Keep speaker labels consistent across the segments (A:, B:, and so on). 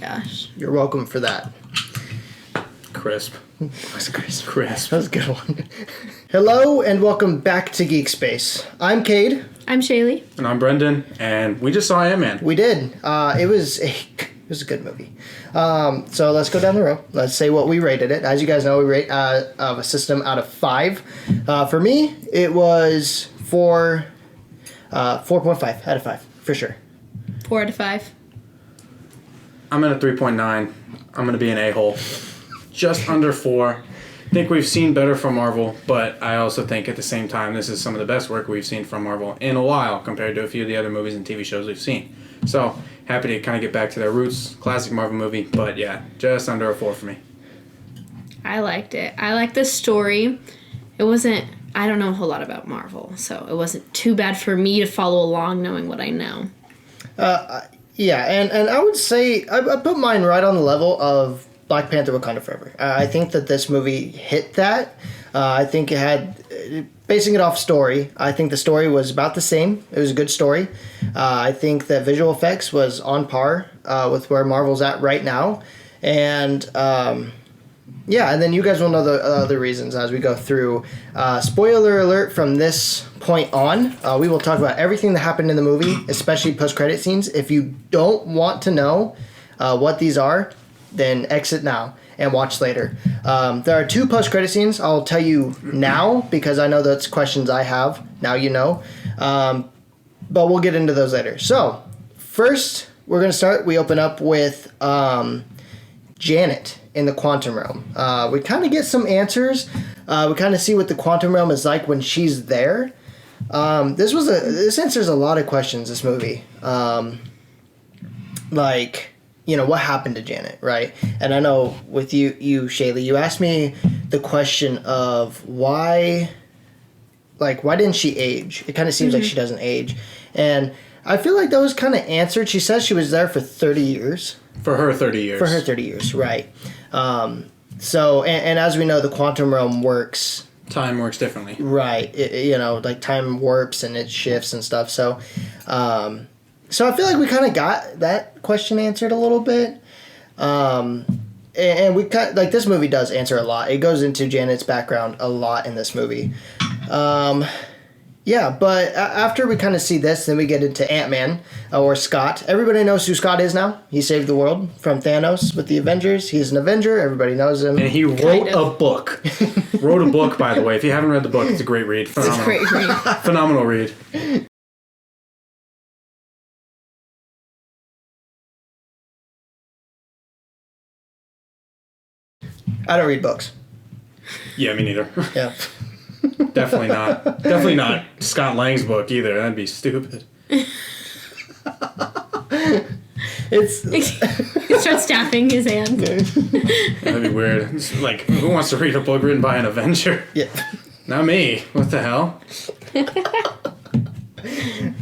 A: gosh.
B: You're welcome for that.
C: Crisp.
B: That was crisp.
C: Crisp.
B: That was a good one. Hello and welcome back to Geek Space. I'm Cade.
A: I'm Shaylee.
C: And I'm Brendan, and we just saw Antman.
B: We did. It was a good movie. So let's go down the row. Let's say what we rated it. As you guys know, we rate of a system out of 5. For me, it was 4.5 out of 5 for sure.
A: 4 out of 5.
C: I'm at a 3.9. I'm going to be an a-hole. Just under 4. I think we've seen better from Marvel, but I also think at the same time this is some of the best work we've seen from Marvel in a while compared to a few of the other movies and TV shows we've seen. So, happy to kind of get back to their roots. Classic Marvel movie, but yeah, just under a 4 for me.
A: I liked it. I liked the story. It wasn't... I don't know a whole lot about Marvel, so it wasn't too bad for me to follow along knowing what I know.
B: Yeah, and I would say I put mine right on the level of Black Panther Wakanda Forever. I think that this movie hit that. I think it had, basing it off story, I think the story was about the same. It was a good story. I think that visual effects was on par with where Marvel's at right now. And yeah, and then you guys will know the other reasons as we go through. Spoiler alert from this point on. We will talk about everything that happened in the movie, especially post-credit scenes. If you don't want to know what these are, then exit now and watch later. There are 2 post-credit scenes. I'll tell you now because I know that's questions I have. Now you know. But we'll get into those later. So, first, we're going to start. We open up with Janet in the quantum realm. We kind of get some answers. We kind of see what the quantum realm is like when she's there. This answers a lot of questions, this movie. Like, you know, what happened to Janet, right? And I know with you Shaylee, you asked me the question of why didn't she age? It kind of seems like she doesn't age. And I feel like that was kind of answered. She says she was there for 30 years.
C: For her 30 years.
B: For her 30 years, right. So, and as we know, the quantum realm works...
C: Time works differently.
B: Right. You know, like time warps and it shifts and stuff. So, so I feel like we kind of got that question answered a little bit. And we like this movie does answer a lot. It goes into Janet's background a lot in this movie. Yeah, but after we kind of see this, then we get into Antman, or Scott. Everybody knows who Scott is now. He saved the world from Thanos with the Avengers. He's an Avenger. Everybody knows him.
C: And he wrote a book. Wrote a book, by the way. If you haven't read the book, it's a great read. Phenomenal.
A: It's a great read.
C: Phenomenal read.
B: I don't read books.
C: Yeah, me neither.
B: Yeah.
C: Definitely not. Definitely not Scott Lang's book either. That'd be stupid.
A: He starts tapping his hands.
C: That'd be weird. It's like, who wants to read a book written by an Avenger?
B: Yeah.
C: Not me. What the hell?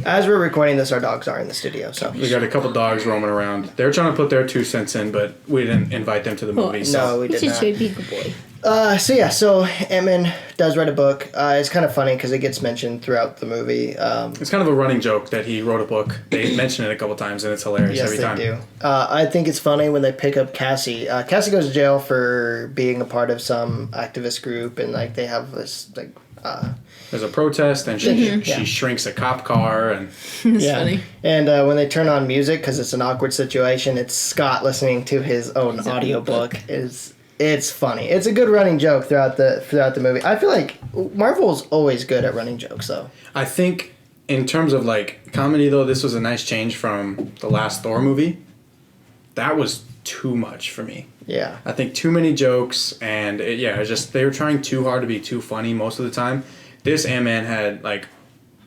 B: As we're recording this, our dogs are in the studio, so...
C: We got a couple dogs roaming around. They're trying to put their 2 cents in, but we didn't invite them to the movie. So.
B: No, we did not.
A: Should be a good boy.
B: So Antman does write a book. It's kind of funny because it gets mentioned throughout the movie.
C: It's kind of a running joke that he wrote a book. They mention it a couple times, and it's hilarious every time.
B: Yes, they do. I think it's funny when they pick up Cassie. Cassie goes to jail for being a part of some activist group, and like they have this like.
C: There's a protest, and she shrinks a cop car, and
A: It's funny.
B: And when they turn on music, because it's an awkward situation, it's Scott listening to his own audiobook. It's funny. It's a good running joke throughout the movie. I feel like Marvel's always good at running jokes, though.
C: I think in terms of like comedy, though, this was a nice change from the last Thor movie. That was too much for me.
B: Yeah.
C: I think too many jokes, and it's just they were trying too hard to be too funny most of the time. This Ant-Man had like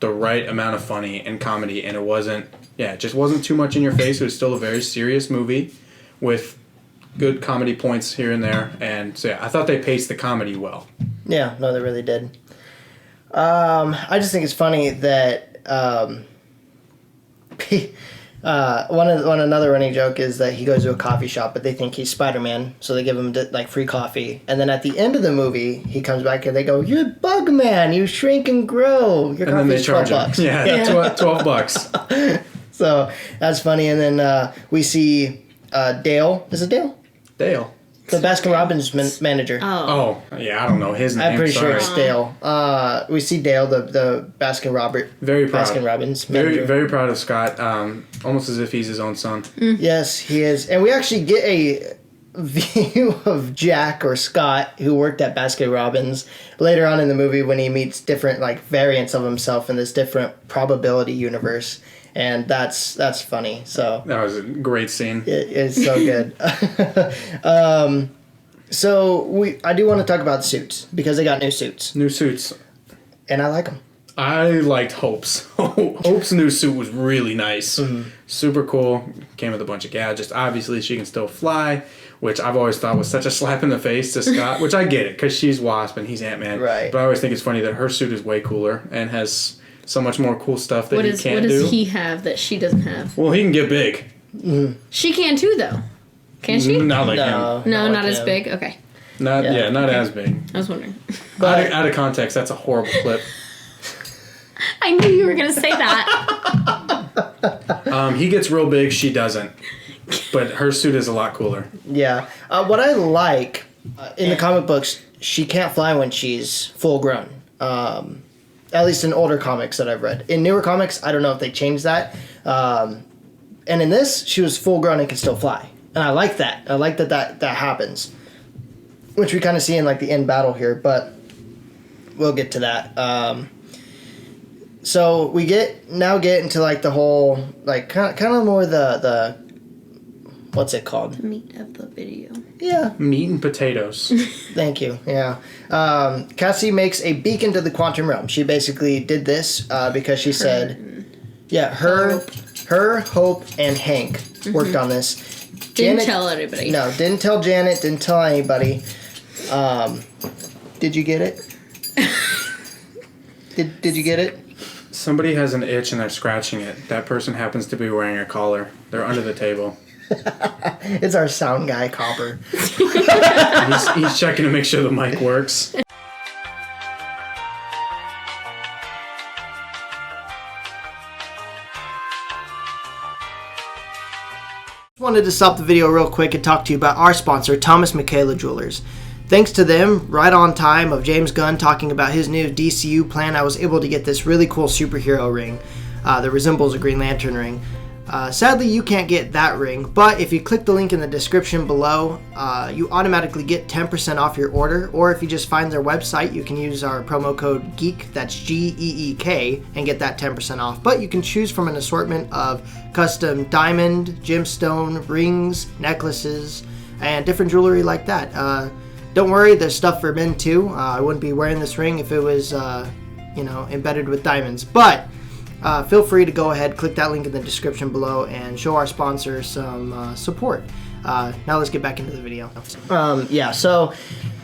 C: the right amount of funny and comedy, and it just wasn't too much in your face. It was still a very serious movie with good comedy points here and there, and so I thought they paced the comedy well.
B: Yeah, no, they really did. I just think it's funny that another running joke is that he goes to a coffee shop, but they think he's Spider-Man, so they give him like free coffee. And then at the end of the movie, he comes back and they go, "You're Bugman, you shrink and grow. Your coffee's $12."
C: Yeah, $12.
B: So that's funny. And then we see Dale. Is it Dale?
C: Dale.
B: The Baskin Robbins manager.
C: Oh, yeah, I don't know his name.
B: I'm pretty sure
C: sorry.
B: it's Dale. We see Dale, the Baskin Robbins manager.
C: Very proud of Scott. Almost as if he's his own son.
B: Yes, he is. And we actually get a view of Jack or Scott, who worked at Baskin Robbins, later on in the movie when he meets different variants of himself in this different probability universe. And that's funny. So
C: That was a great scene.
B: it's so good. I do want to talk about the suits because they got new suits,
C: New suits.
B: and I like them.
C: I liked Hope's. Hope's new suit was really nice. Super cool. Came with a bunch of gadgets. Obviously, she can still fly, which I've always thought was such a slap in the face to Scott, which I get it, because she's Wasp and he's Ant-Man.
B: Right.
C: But I always think it's funny that her suit is way cooler and has so much more cool stuff that
A: What
C: he
A: does
C: can't do.
A: he have that she doesn't have?
C: Well, he can get big.
A: She can too, though. Can she?
C: Not like
B: No.
C: him.
A: No, not
B: like
A: as
B: him.
A: big. Okay,
C: Not as big.
A: I was wondering.
B: But
C: Out of context, that's a horrible clip.
A: I knew you were gonna say that.
C: He gets real big, she doesn't. But her suit is a lot cooler.
B: yeah, what I like in the comic books, she can't fly when she's full grown. At least in older comics that I've read. In newer comics, I don't know if they changed that. And in this, she was full grown and can still fly. And I like that. I like that happens. Which we kind of see in the end battle here, but we'll get to that. So we get into the whole kind of more the what's it called?
A: The meat of the video.
B: Yeah.
C: Meat and potatoes.
B: Thank you. Yeah. Cassie makes a beacon to the quantum realm. She basically did this because she said, her, Hope, and Hank worked on this.
A: Didn't tell everybody.
B: No, didn't tell Janet, didn't tell anybody. Did you get it? Did you get it?
C: Somebody has an itch and they're scratching it. That person happens to be wearing a collar. They're under the table.
B: It's our sound guy, Copper.
C: He's checking to make sure the mic works.
B: Wanted to stop the video real quick and talk to you about our sponsor, Thomas Michaela Jewelers. Thanks to them, right on time of James Gunn talking about his new DCU plan, I was able to get this really cool superhero ring that resembles a Green Lantern ring. Sadly, you can't get that ring, but if you click the link in the description below, you automatically get 10% off your order, or if you just find their website, you can use our promo code GEEK, that's GEEK, and get that 10% off. But you can choose from an assortment of custom diamond, gemstone, rings, necklaces, and different jewelry like that. Don't worry, there's stuff for men too. I wouldn't be wearing this ring if it was, embedded with diamonds, but feel free to go ahead, click that link in the description below, and show our sponsor some support. Now let's get back into the video. So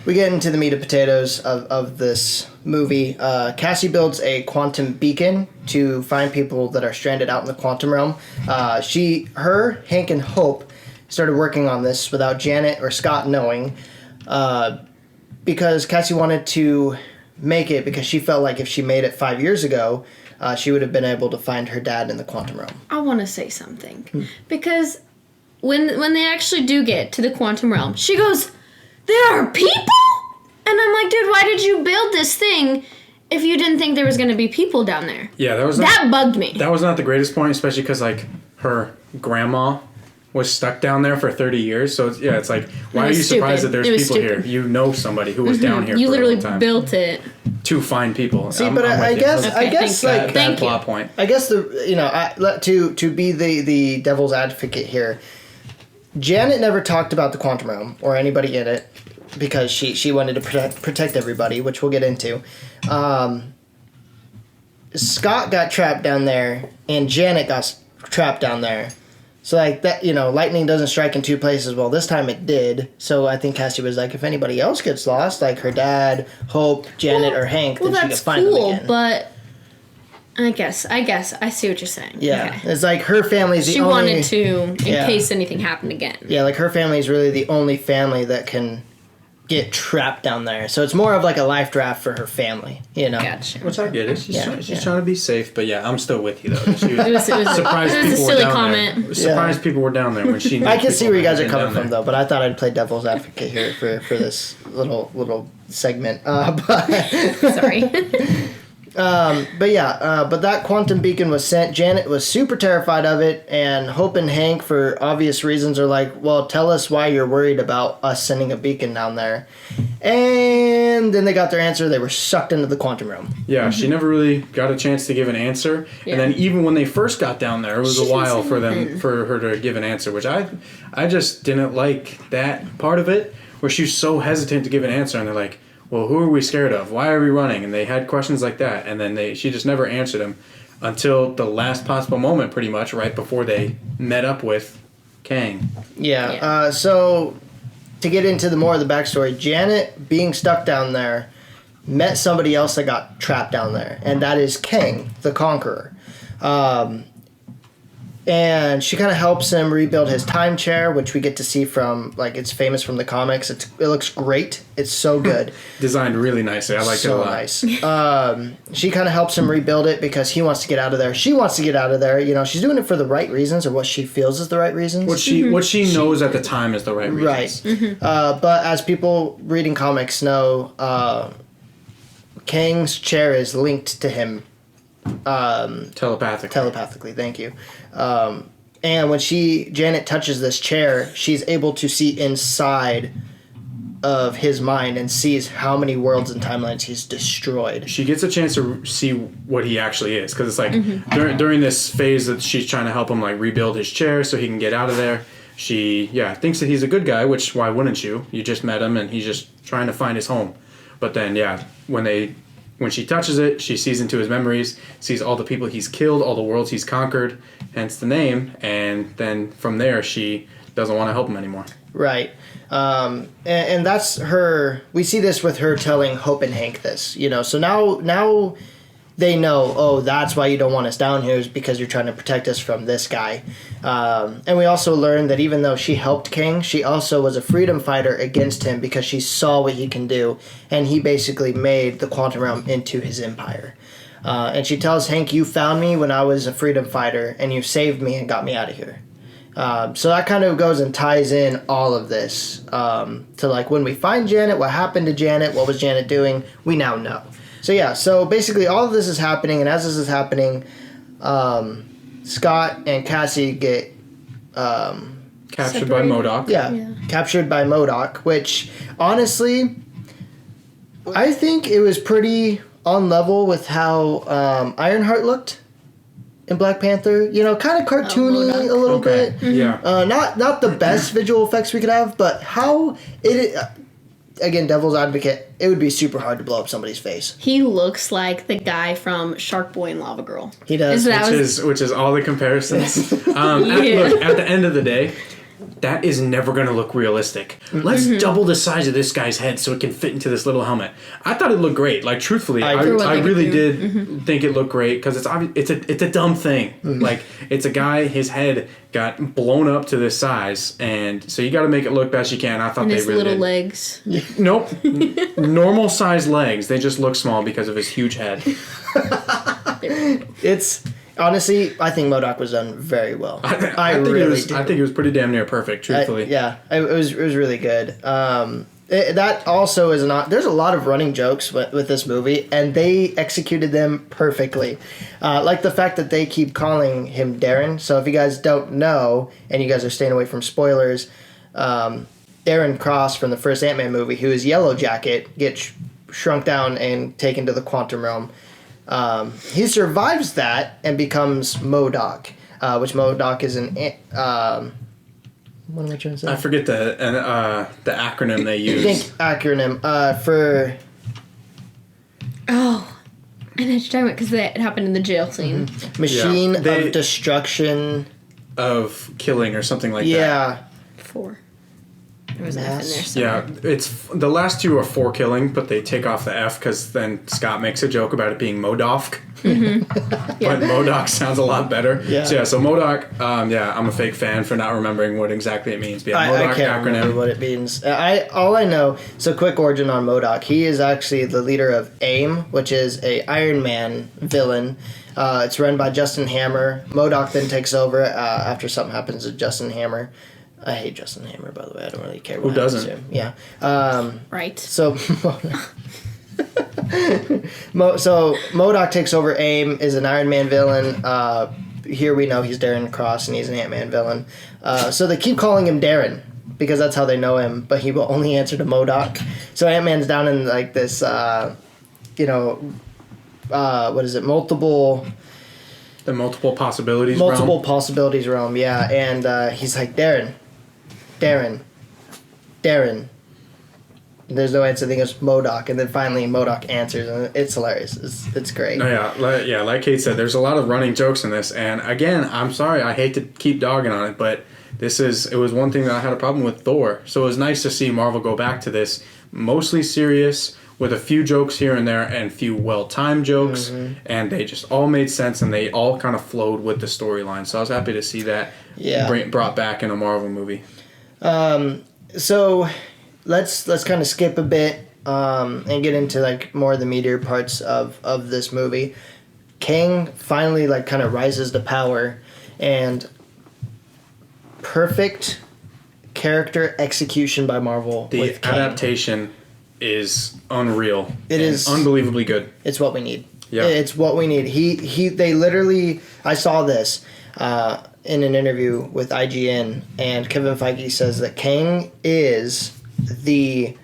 B: we get into the meat and potatoes of this movie. Cassie builds a quantum beacon to find people that are stranded out in the quantum realm. Hank, and Hope started working on this without Janet or Scott knowing, because Cassie wanted to make it because she felt like if she made it 5 years ago, she would have been able to find her dad in the quantum realm.
A: I want to say something. Because when they actually do get to the quantum realm, she goes, "There are people?" And I'm like, dude, why did you build this thing if you didn't think there was going to be people down there?
C: Yeah,
A: that bugged me.
C: That was not the greatest point, especially because her grandma was stuck down there for 30 years. So it's like, why are you surprised that there's people here? You know somebody who was down here.
A: You
C: for
A: literally
C: a long time
A: built it
C: to find people.
B: See, I guess
C: that plot point.
B: I guess to be the devil's advocate here, Janet never talked about the quantum realm or anybody in it because she wanted to protect everybody, which we'll get into. Scott got trapped down there, and Janet got trapped down there. So that, lightning doesn't strike in two places. Well, this time it did. So I think Cassie was like, if anybody else gets lost, like her dad, Hope, Janet, or Hank, then she could find them again.
A: But I guess I see what you're saying.
B: Yeah,
A: okay.
B: It's like her family's the only...
A: She wanted to, in case anything happened again.
B: Yeah, like her family is really the only family that can get trapped down there. So it's more of like a life draft for her family, you know.
A: Gotcha.
C: Which I get it. She's
B: Yeah.
C: trying to be safe, but yeah, I'm still with you though. She
A: It was
C: surprised
A: a
C: people were
A: silly
C: down
A: comment.
C: there. Surprised people were down there when she. Knew
B: I can see where you guys are
C: people
B: coming
C: had
B: from
C: been
B: though, but I thought I'd play devil's advocate here for this little segment. But
A: Sorry.
B: but that quantum beacon was sent. Janet was super terrified of it, and Hope and Hank, for obvious reasons, are like, well, tell us why you're worried about us sending a beacon down there. And then they got their answer. They were sucked into the quantum realm.
C: Yeah, she never really got a chance to give an answer.
A: Yeah.
C: And then even when they first got down there, it was
A: She
C: a while
A: didn't say anything.
C: for her to give an answer, which I just didn't like that part of it, where she was so hesitant to give an answer, and they're like, well, who are we scared of? Why are we running? And they had questions like that, and then she just never answered them until the last possible moment, pretty much, right before they met up with Kang.
B: Yeah. So to get into more of the backstory, Janet, being stuck down there, met somebody else that got trapped down there, and that is Kang, the Conqueror. And she kind of helps him rebuild his time chair, which we get to see from, like, it's famous from the comics. It looks great. It's so good.
C: Designed really nicely. I liked it a lot.
B: Nice. She kind of helps him rebuild it because he wants to get out of there. She wants to get out of there. You know, she's doing it for the right reasons, or what she feels is the right reasons.
C: What she knows at the time is the right reasons.
B: Right. But as people reading comics know, Kang's chair is linked to him telepathically. Thank you. And when Janet touches this chair, she's able to see inside of his mind and sees how many worlds and timelines he's destroyed.
C: She gets a chance to see what he actually is, because it's like during this phase that she's trying to help him like rebuild his chair so he can get out of there. She thinks that he's a good guy, which why wouldn't you? You just met him and he's just trying to find his home. But then when she touches it, she sees into his memories, sees all the people he's killed, all the worlds he's conquered, hence the name, and then from there she doesn't want to help him anymore.
B: Right. And that's her. We see this with her telling Hope and Hank this, you know. So now they know, oh, that's why you don't want us down here, is because you're trying to protect us from this guy. And we also learned that even though she helped King, she also was a freedom fighter against him because she saw what he can do, and he basically made the quantum realm into his empire. And she tells Hank, you found me when I was a freedom fighter, and you saved me and got me out of here. So that kind of goes and ties in all of this to, like, when we find Janet, what happened to Janet, what was Janet doing, we now know. So basically all of this is happening, and as this is happening, Scott and Cassie get
C: Captured by MODOK.
B: Yeah, captured by MODOK, which, honestly, I think it was pretty on level with how Ironheart looked in Black Panther. You know, kind of cartoony a little bit.
C: Yeah.
B: Not the best visual effects we could have, but how it... again, devil's advocate, it would be super hard to blow up somebody's face.
A: He looks like the guy from Shark Boy and Lava Girl.
B: He does.
C: Which is all the comparisons. Look, at the end of the day, that is never going to look realistic. Let's double the size of this guy's head so it can fit into this little helmet. I thought it looked great. Like, truthfully, I really did think it looked great, because it's a dumb thing. Like, it's a guy, his head got blown up to this size, and so you got to make it look best you can. I thought
A: and
C: they
A: his
C: really
A: little
C: did.
A: legs.
C: Nope. Normal sized legs. They just look small because of his huge head.
B: It's... Honestly, I think MODOK was done very well. I really do.
C: I think it was pretty damn near perfect, truthfully.
B: It was really good. That also is there's a lot of running jokes with this movie, and they executed them perfectly. Like the fact that they keep calling him Darren. So if you guys don't know, and you guys are staying away from spoilers, Darren Cross from the first Antman movie, who is Yellow Jacket, gets shrunk down and taken to the quantum realm. He survives that and becomes MODOK, which MODOK is an... what am I trying to say?
C: I forget the acronym they use.
B: I think acronym for...
A: Oh, I know what you're talking about, because it happened in the jail scene.
B: Machine of Destruction.
C: Of killing or something like that.
B: Yeah.
A: 4. There was an F in there somewhere.
C: Yeah, it's the last two are for killing, but they take off the F because then Scott makes a joke about it being Modofk. But Modoc sounds a lot better.
B: Yeah.
C: So Modoc, I'm a fake fan for not remembering what exactly it means. But yeah,
B: I
C: Modoc
B: can't remember what it means. All I know, so quick origin on Modoc. He is actually the leader of AIM, which is a Iron Man villain. It's run by Justin Hammer. Modoc then takes over after something happens to Justin Hammer. I hate Justin Hammer, by the way. I don't really care what happens to him. Yeah.
A: Right.
B: So... So Modoc takes over AIM, is an Iron Man villain. Here we know he's Darren Cross and he's an Ant-Man villain. So they keep calling him Darren because that's how they know him, but he will only answer to Modoc. So Ant-Man's down in like this, what is it? Multiple
C: possibilities
B: realm, yeah. And he's like, Darren. There's no answer. Then he goes Modoc, and then finally Modoc answers, and it's hilarious. It's great.
C: No, like Kate said, there's a lot of running jokes in this, and again, I'm sorry, I hate to keep dogging on it, but it was one thing that I had a problem with Thor. So it was nice to see Marvel go back to this, mostly serious, with a few jokes here and there, and a few well-timed jokes, and they just all made sense, and they all kind of flowed with the storyline. So I was happy to see that brought back in a Marvel movie.
B: So let's kind of skip a bit and get into like more of the meatier parts of this movie. Kang finally like kind of rises to power, and perfect character execution by Marvel.
C: The adaptation is unreal.
B: It is
C: unbelievably good.
B: It's what we need.
C: Yeah,
B: it's what we need. They literally. I saw this in an interview with IGN, and Kevin Feige says that Kang is the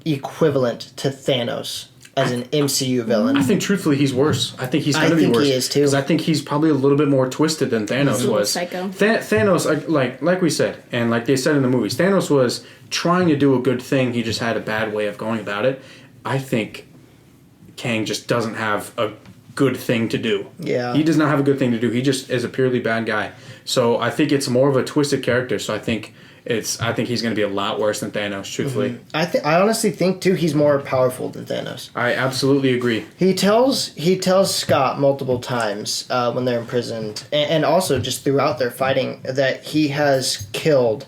B: equivalent to Thanos as an MCU villain.
C: I think truthfully he's worse. I think he's going to be worse. I think
B: he is too.
C: Because I think he's probably a little bit more twisted than Thanos was.
A: Psycho.
C: Thanos, like we said, and like they said in the movies, Thanos was trying to do a good thing. He just had a bad way of going about it. I think Kang just doesn't have a good thing to do.
B: Yeah.
C: He does not have a good thing to do. He just is a purely bad guy. So I think it's more of a twisted character. So I think he's going to be a lot worse than Thanos, truthfully.
B: I honestly think too he's more powerful than Thanos.
C: I absolutely agree.
B: He tells Scott multiple times when they're imprisoned, and also just throughout their fighting, that he has killed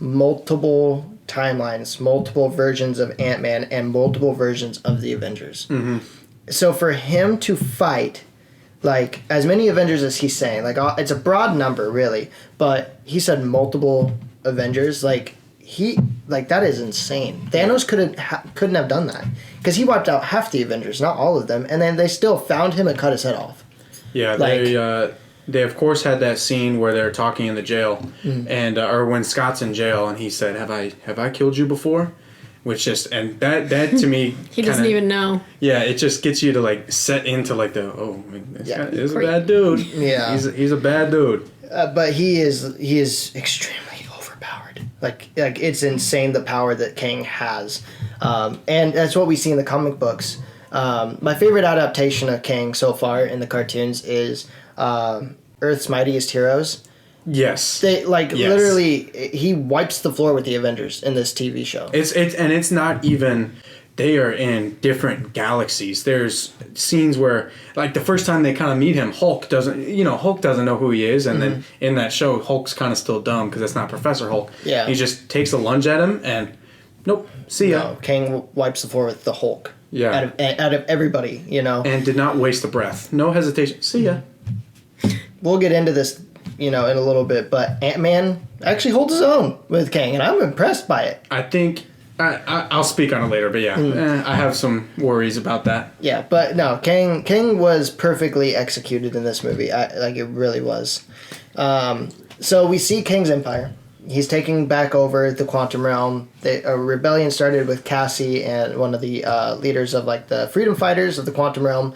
B: multiple timelines, multiple versions of Ant-Man, and multiple versions of the Avengers. Mm-hmm. So for him to fight like as many Avengers as he's saying, like it's a broad number really, but he said multiple Avengers, that is insane. Thanos couldn't have done that because he wiped out half the Avengers, not all of them, and then they still found him and cut his head off.
C: Yeah, they of course had that scene where they're talking in the jail, and or when Scott's in jail and he said, "Have I killed you before?" Which just and that to me
A: he doesn't even know.
C: Yeah, it just gets you to like set into like this guy is a bad dude. Yeah, he's a bad dude.
B: But he is extremely overpowered. Like it's insane the power that Kang has, and that's what we see in the comic books. My favorite adaptation of Kang so far in the cartoons is Earth's Mightiest Heroes.
C: Yes.
B: Literally he wipes the floor with the Avengers in this TV show.
C: It's not even they are in different galaxies. There's scenes where like the first time they kind of meet him, Hulk doesn't know who he is, and then in that show Hulk's kind of still dumb because that's not Professor Hulk.
B: Yeah.
C: He just takes a lunge at him and nope, see ya. No,
B: Kang wipes the floor with the Hulk.
C: Yeah.
B: Out of everybody, And
C: did not waste a breath. No hesitation. See ya.
B: We'll get into this in a little bit, but Ant-Man actually holds his own with Kang, and I'm impressed by it.
C: I think I'll speak on it later, but yeah, I have some worries about that.
B: Yeah, but no, Kang was perfectly executed in this movie. It really was. So we see Kang's empire. He's taking back over the quantum realm. A rebellion started with Cassie and one of the leaders of the freedom fighters of the quantum realm.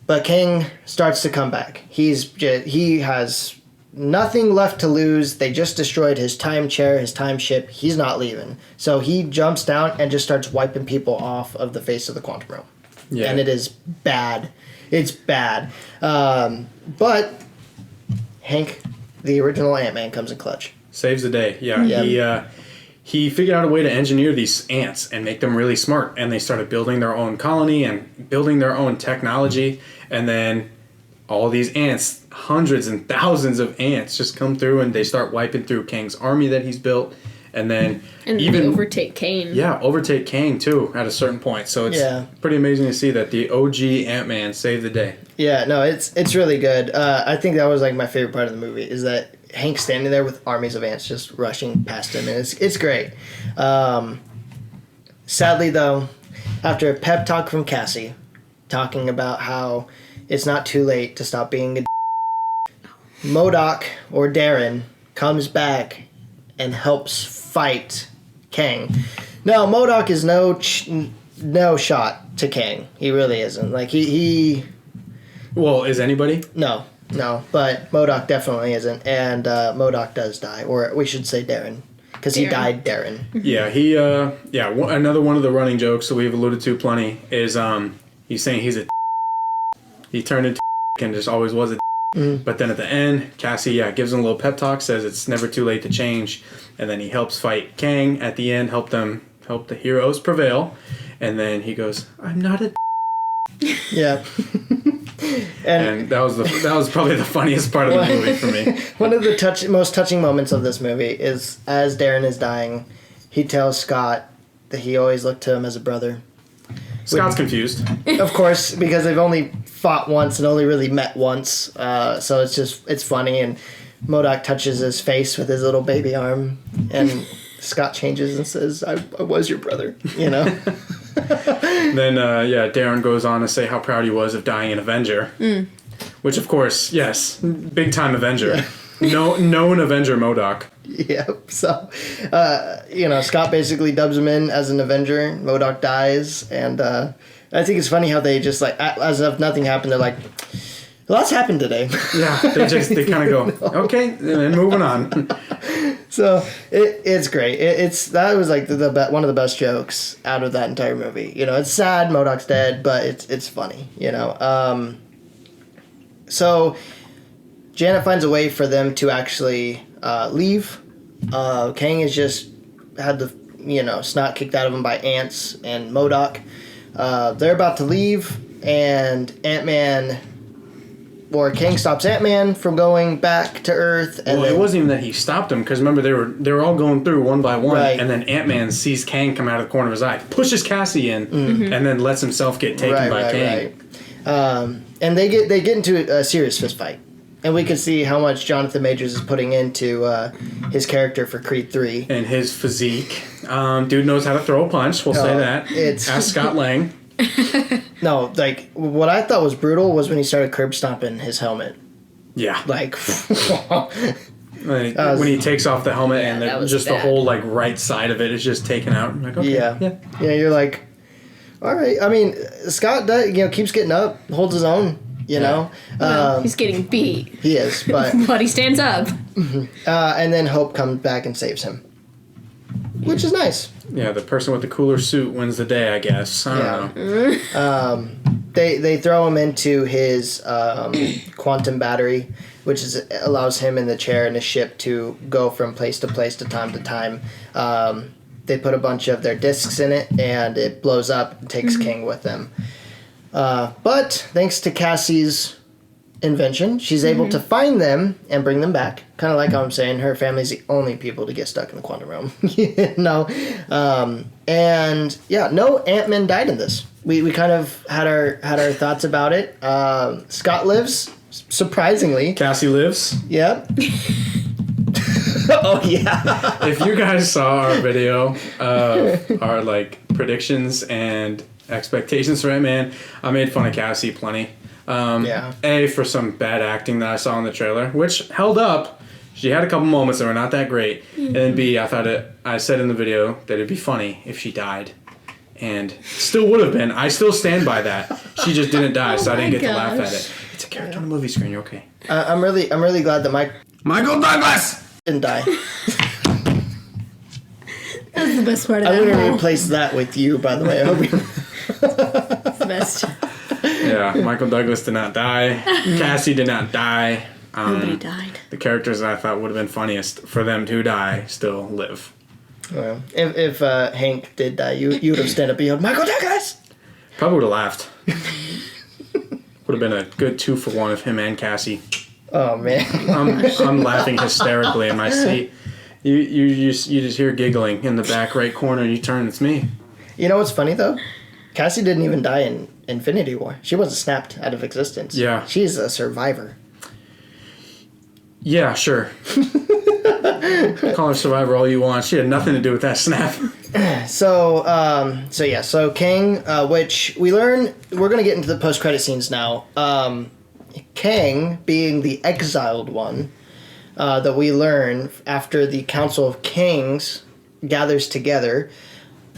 B: But Kang starts to come back. He has nothing left to lose. They just destroyed his time chair, his time ship. He's not leaving. So he jumps down and just starts wiping people off of the face of the quantum realm. Yeah. And it is bad. It's bad. But Hank, the original Ant-Man, comes in clutch.
C: Saves the day. Yeah. Yep. he figured out a way to engineer these ants and make them really smart. And they started building their own colony and building their own technology. And then all these ants, hundreds and thousands of ants, just come through and they start wiping through Kang's army that he's built. And then
A: they overtake Kang.
C: Yeah, overtake Kang too at a certain point. So it's pretty amazing to see that the OG Ant-Man saved the day.
B: Yeah, no, it's really good. I think that was like my favorite part of the movie is that Hank's standing there with armies of ants just rushing past him, and it's great. Sadly, though, after a pep talk from Cassie, talking about how it's not too late to stop being a MODOK or Darren comes back and helps fight Kang. No, MODOK is no shot to Kang. He really isn't. Like he.
C: Well, is anybody?
B: No, but MODOK definitely isn't, and MODOK does die, or we should say Darren, because he died Darren.
C: Yeah, another one of the running jokes that we've alluded to plenty is he's saying he's a he turned into and just always was a but then at the end, Cassie gives him a little pep talk, says it's never too late to change, and then he helps fight Kang at the end, help the heroes prevail, and then he goes, "I'm not a."
B: Yeah.
C: And that was probably the funniest part of the movie for me.
B: One of the most touching moments of this movie is as Darren is dying, he tells Scott that he always looked to him as a brother.
C: Scott's confused.
B: Of course, because they've only fought once and only really met once. So it's funny, and MODOK touches his face with his little baby arm, and Scott changes and says, I was your brother, you know?
C: Then, Darren goes on to say how proud he was of dying an Avenger. Which, of course, yes, big-time Avenger. Known Avenger MODOK.
B: Yep. So, Scott basically dubs him in as an Avenger. MODOK dies, and I think it's funny how they just, like, as if nothing happened, they're like, lots happened today.
C: Yeah, they kind of go, okay, and then moving on.
B: So it's great. That was like one of the best jokes out of that entire movie. You know, it's sad MODOK's dead, but it's funny. You know. So Janet finds a way for them to actually leave. Kang has just had the snot kicked out of him by ants and MODOK. They're about to leave, and Ant-Man. Or Kang stops Ant-Man from going back to Earth. And
C: it wasn't even that he stopped him, because remember, they were all going through one by one,
B: right.
C: And then Ant-Man sees Kang come out of the corner of his eye, pushes Cassie in, and then lets himself get taken by Kang.
B: Right. And they get into a serious fist fight. And we can see how much Jonathan Majors is putting into his character for Creed 3.
C: And his physique. Dude knows how to throw a punch, we'll say that. Ask Scott Lang.
B: No, like, what I thought was brutal was when he started curb stomping his helmet.
C: Yeah.
B: Like,
C: when he takes off the helmet and just the whole, like, right side of it is just taken out. I'm like, okay.
B: Yeah, you're like, all right. I mean, Scott keeps getting up, holds his own, you know.
A: Well, he's getting beat.
B: He is, but...
A: But he stands up.
B: And then Hope comes back and saves him. Which is nice.
C: Yeah, the person with the cooler suit wins the day, I guess. I don't know.
B: They throw him into his quantum battery, which allows him in the chair in his ship to go from place to place to time. They put a bunch of their discs in it, and it blows up and takes King with them. But thanks to Cassie's invention, she's able to find them and bring them back. Kind of like how I'm saying, her family's the only people to get stuck in the quantum realm. No. No Ant-Man died in this. We kind of had our thoughts about it. Scott lives, surprisingly.
C: Cassie lives.
B: Yep. Oh yeah.
C: If you guys saw our video of our like predictions and expectations for Ant-Man, I made fun of Cassie plenty. A, for some bad acting that I saw in the trailer, which held up. She had a couple moments that were not that great. And then B, I said in the video that it'd be funny if she died. And still would have been. I still stand by that. She just didn't die, so I didn't get to laugh at it. It's a character on the movie screen, you're okay.
B: I'm really glad that
C: Michael Douglas
B: didn't die.
A: That's the best part of that.
B: I'm going to replace that with you, by the way. I hope you...
A: It's the best.
C: Yeah, Michael Douglas did not die. Cassie did not die.
A: Nobody died.
C: The characters that I thought would have been funniest for them to die still live.
B: Well, if Hank did die, you would have stand up and yelled, Michael Douglas!
C: Probably would have laughed. Would have been a good 2-for-1 of him and Cassie.
B: Oh, man.
C: I'm laughing hysterically in my seat. You just hear giggling in the back right corner. You turn, it's me.
B: You know what's funny, though? Cassie didn't even die in Infinity War. She wasn't snapped out of existence.
C: Yeah.
B: She's a survivor.
C: Yeah, sure. Call her survivor all you want. She had nothing to do with that snap.
B: So Kang, which we learn, we're going to get into the post-credit scenes now. Kang, being the exiled one, that we learn after the Council of Kings gathers together,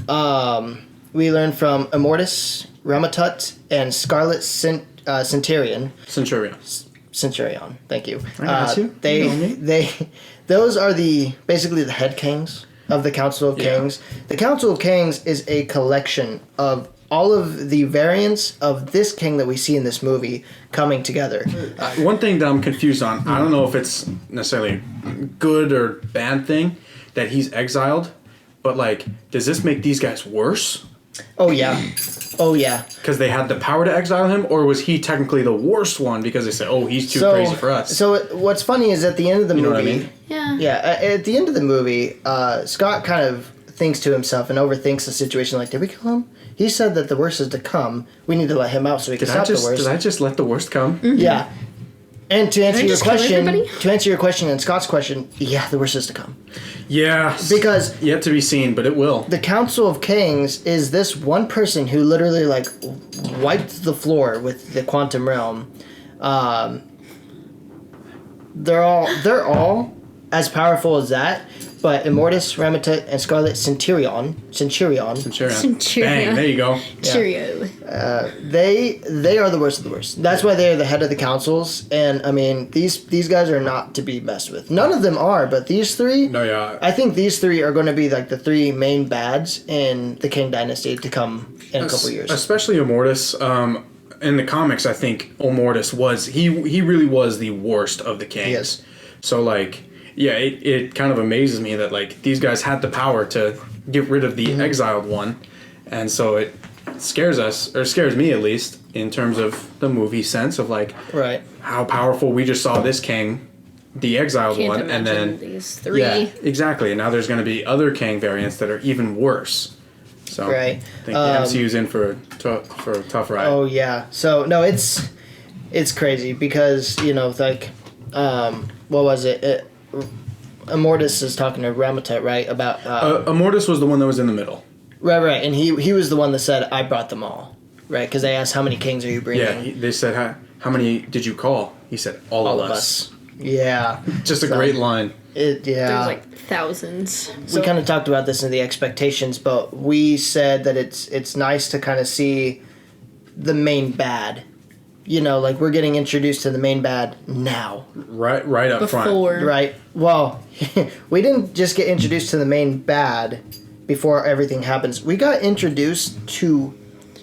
B: we learn from Immortus, Ramatut, and Scarlet Centurion. Centurion, thank you.
C: I got you.
B: Those are basically the head kings of the Council of Kings. The Council of Kings is a collection of all of the variants of this king that we see in this movie coming together.
C: One thing that I'm confused on, I don't know if it's necessarily a good or bad thing that he's exiled, but like, does this make these guys worse?
B: Oh yeah.
C: Because they had the power to exile him, or was he technically the worst one because they said, "Oh, he's too crazy for us"?
B: So what's funny is at the end of the movie,
C: know what I mean?
B: Yeah. At the end of the movie, Scott kind of thinks to himself and overthinks the situation. Like, did we kill him? He said that the worst is to come. We need to let him out so we can stop the worst.
C: Did I just let the worst come?
B: Mm-hmm. Yeah. And to answer your question and Scott's question, yeah, the worst is to come.
C: Yeah.
B: Because
C: yet to be seen, but it will.
B: The Council of Kings is this one person who literally like wiped the floor with the quantum realm. They're all as powerful as that, but Immortus, Ramatut, and Scarlet Centurion.
C: Bang, there you go.
A: Cheerio.
B: They are the worst of the worst. That's why they are the head of the councils, and I mean these guys are not to be messed with. None of them are, but these three.
C: No, yeah.
B: I think these three are going to be like the three main bads in the King Dynasty to come in a couple years.
C: Especially Immortus. In the comics, I think Immortus was he really was the worst of the kings.
B: Yes.
C: So like. Yeah, it kind of amazes me that like these guys had the power to get rid of the exiled one, and so it scares me at least in terms of the movie sense of like how powerful we just saw this king, the exiled one, and then
A: these three.
C: Yeah, exactly. And now there's going to be other king variants that are even worse. So I think the MCU's in for a tough ride.
B: Oh yeah. So no, it's crazy because like what was it? Immortus is talking to Ramatut, right? About
C: Immortus was the one that was in the middle.
B: Right, and he was the one that said, "I brought them all," right? Because they asked, "How many kings are you bringing?"
C: Yeah, they said, "How many did you call?" He said, "All of us."
B: Yeah,
C: just a great line.
B: There's
A: like thousands.
B: We kind of talked about this in the expectations, but we said that it's nice to kind of see the main bad. Like we're getting introduced to the main bad now.
C: Right up front.
B: Right. Well, we didn't just get introduced to the main bad before everything happens. We got introduced to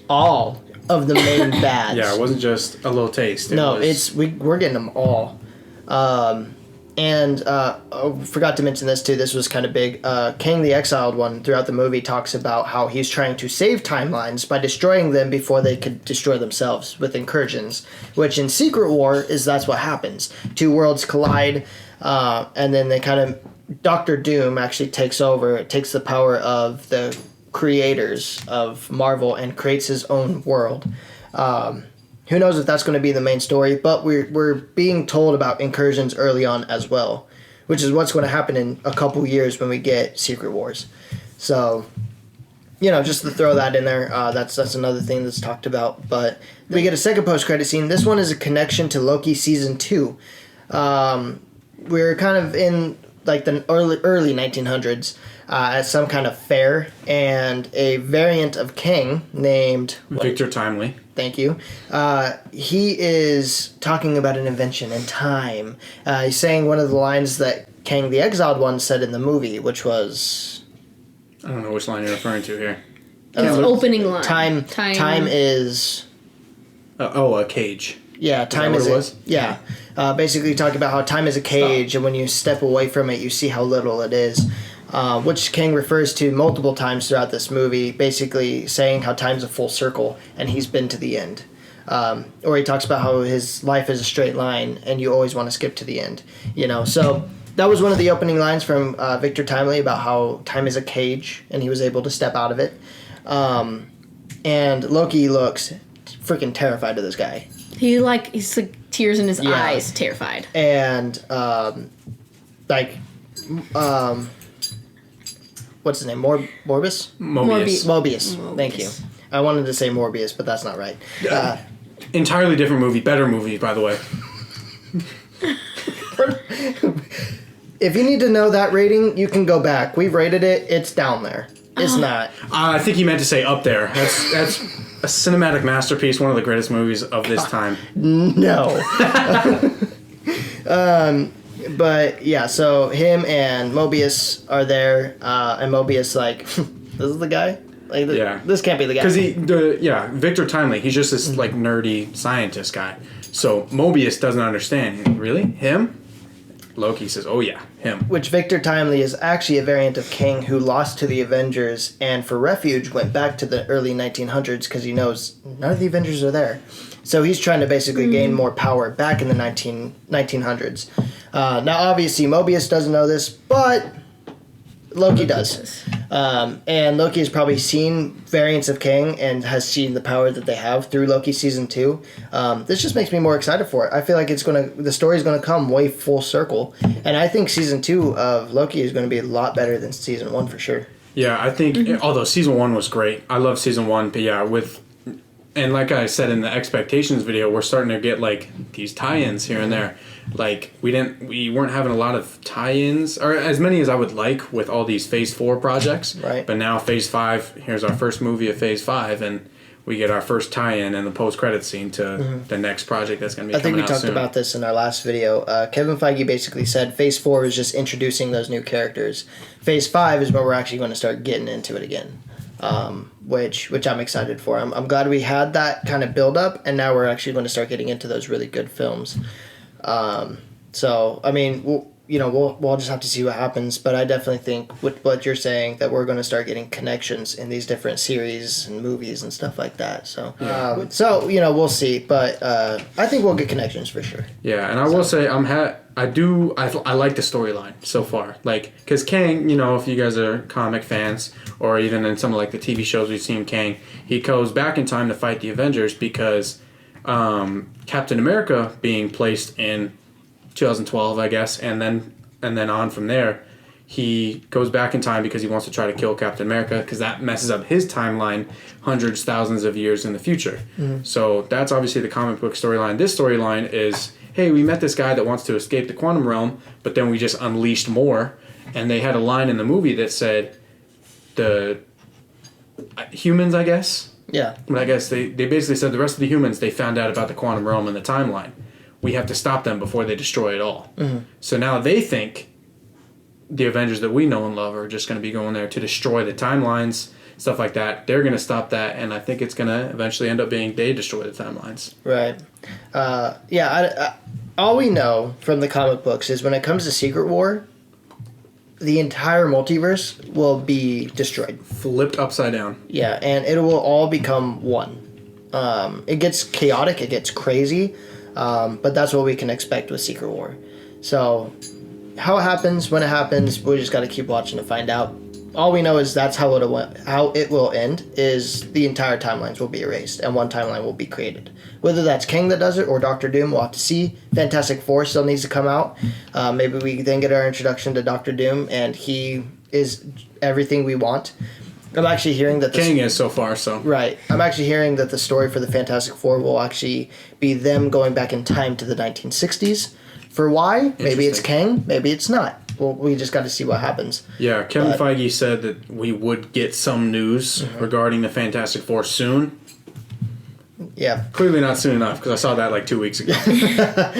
B: all of the main bads.
C: Yeah, it wasn't just a little taste.
B: We're getting them all. I forgot to mention this too. This was kind of big. Kang the Exiled One throughout the movie talks about how he's trying to save timelines by destroying them before they could destroy themselves with incursions, which in Secret War that's what happens. Two worlds collide, and then they kind of Doctor Doom actually takes over. It takes the power of the creators of Marvel and creates his own world. Who knows if that's going to be the main story, but we're being told about incursions early on as well, which is what's going to happen in a couple years when we get Secret Wars. So, just to throw that in there, that's another thing that's talked about. But we get a second post-credit scene. This one is a connection to Loki Season 2. We're kind of in like the early 1900s at some kind of fair, and a variant of Kang named...
C: Victor Timely.
B: Thank you. He is talking about an invention in time. He's saying one of the lines that Kang the Exiled One said in the movie, which was...
C: I don't know which line you're referring to here.
A: His opening line.
B: Time is...
C: a cage.
B: Yeah, time is... Yeah. Basically talking about how time is a cage, and when you step away from it, you see how little it is. which Kang refers to multiple times throughout this movie, basically saying how time's a full circle and he's been to the end. Or he talks about how his life is a straight line and you always want to skip to the end. So that was one of the opening lines from Victor Timely about how time is a cage and he was able to step out of it. And Loki looks freaking terrified of this guy.
A: He's like tears in his eyes, terrified.
B: And what's his name? Mobius.
A: Mobius.
B: Thank you. I wanted to say Morbius, but that's not right.
C: Entirely different movie. Better movie, by the way.
B: If you need to know that rating, you can go back. We've rated it. It's down there. It's not.
C: I think he meant to say up there. That's a cinematic masterpiece. One of the greatest movies of this time.
B: No. But yeah, so him and Mobius are there, and Mobius this is the guy. This can't be the guy.
C: Because Victor Timely, he's just this nerdy scientist guy. So Mobius doesn't understand. Really, him? Loki says, "Oh yeah, him."
B: Which Victor Timely is actually a variant of King who lost to the Avengers and for refuge went back to the early 1900s because he knows none of the Avengers are there. So he's trying to basically gain more power back in the 1900s. Now, obviously, Mobius doesn't know this, but Loki does. And Loki has probably seen variants of King and has seen the power that they have through Loki Season 2. This just makes me more excited for it. I feel like the story's going to come way full circle. And I think Season 2 of Loki is going to be a lot better than Season 1 for sure.
C: Yeah, I think, although Season 1 was great, I love Season 1, but yeah, and like I said in the expectations video, we're starting to get these tie-ins here and there. We weren't having a lot of tie-ins, or as many as I would like with all these Phase 4 projects.
B: Right.
C: But now Phase 5, here's our first movie of Phase 5, and we get our first tie-in and the post-credit scene to the next project that's going to be coming out soon.
B: I think we talked about this in our last video. Kevin Feige basically said Phase 4 is just introducing those new characters. Phase 5 is where we're actually going to start getting into it again. Which I'm excited for. I'm glad we had that kind of build up, and now we're actually going to start getting into those really good films. So I mean, we'll just have to see what happens. But I definitely think with what you're saying that we're going to start getting connections in these different series and movies and stuff like that. So we'll see. But I think we'll get connections for sure.
C: Yeah, and I will say I like the storyline so far. Because Kang, if you guys are comic fans, or even in some of the TV shows we've seen Kang, he goes back in time to fight the Avengers because Captain America being placed in 2012, I guess, and then on from there, he goes back in time because he wants to try to kill Captain America because that messes up his timeline hundreds, thousands of years in the future. Mm-hmm. So that's obviously the comic book storyline. This storyline is, hey, we met this guy that wants to escape the quantum realm, but then we just unleashed more. And they had a line in the movie that said, the humans, I guess?
B: Yeah.
C: But I guess they basically said the rest of the humans, they found out about the quantum realm and the timeline. We have to stop them before they destroy it all. Mm-hmm. So now they think the Avengers that we know and love are just going to be going there to destroy the timelines, stuff like that. They're going to stop that, and I think it's going to eventually end up being they destroy the timelines.
B: Right. All we know from the comic books is when it comes to Secret War, the entire multiverse will be destroyed.
C: Flipped upside down.
B: Yeah, and it will all become one. It gets chaotic, it gets crazy, but that's what we can expect with Secret War. So, how it happens, when it happens, we just got to keep watching to find out. All we know is that's how it will end, is the entire timelines will be erased, and one timeline will be created. Whether that's King that does it, or Doctor Doom, we'll have to see. Fantastic Four still needs to come out. Maybe we then get our introduction to Doctor Doom, and he is everything we want. I'm actually hearing that...
C: King is so far, so...
B: Right. I'm actually hearing that the story for the Fantastic Four will actually be them going back in time to the 1960s. For why? Maybe it's Kang, maybe it's not. Well, we just got to see what happens.
C: Yeah, Kevin Feige said that we would get some news regarding the Fantastic Four soon.
B: Yeah.
C: Clearly not soon enough, because I saw that like 2 weeks ago.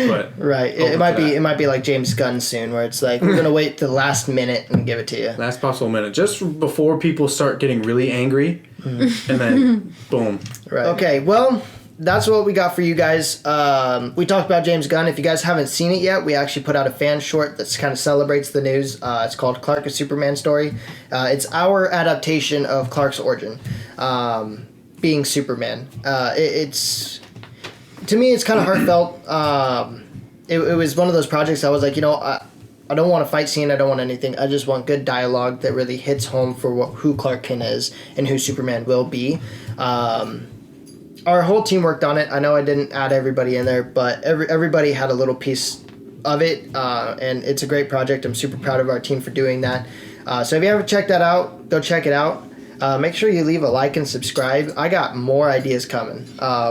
C: But
B: right. It might be like James Gunn soon, where it's like, we're going to wait to the last minute and give it to you.
C: Last possible minute. Just before people start getting really angry, and then boom.
B: Right. Okay, well, that's what we got for you guys. We talked about James Gunn. If you guys haven't seen it yet, we actually put out a fan short that kind of celebrates the news. It's called Clark: A Superman Story. It's our adaptation of Clark's origin, being Superman. It's to me, it's kind of heartfelt. It was one of those projects I was like, I don't want a fight scene. I don't want anything. I just want good dialogue that really hits home for who Clark Kent is and who Superman will be. Our whole team worked on it. I know I didn't add everybody in there, but everybody had a little piece of it, and it's a great project. I'm super proud of our team for doing that. So if you haven't checked that out, go check it out. Make sure you leave a like and subscribe. I got more ideas coming.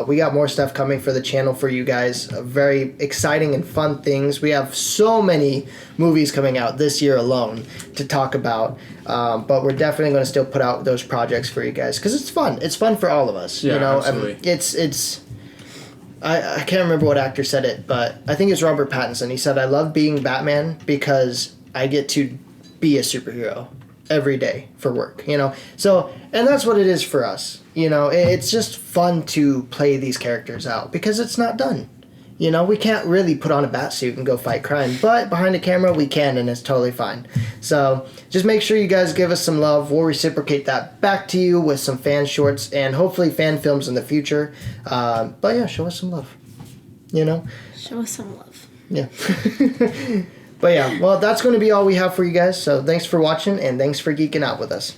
B: We got more stuff coming for the channel for you guys. Very exciting and fun things. We have so many movies coming out this year alone to talk about. But we're definitely going to still put out those projects for you guys because it's fun. It's fun for all of us.
C: Yeah, absolutely.
B: I can't remember what actor said it, but I think it's Robert Pattinson. He said, "I love being Batman because I get to be a superhero every day for work," So, and that's what it is for us. It's just fun to play these characters out because it's not done. We can't really put on a bat suit and go fight crime, but behind the camera we can, and it's totally fine. So just make sure you guys give us some love. We'll reciprocate that back to you with some fan shorts and hopefully fan films in the future. But yeah, show us some love.
A: Show us some love.
B: Yeah. But yeah, well, that's going to be all we have for you guys. So thanks for watching, and thanks for geeking out with us.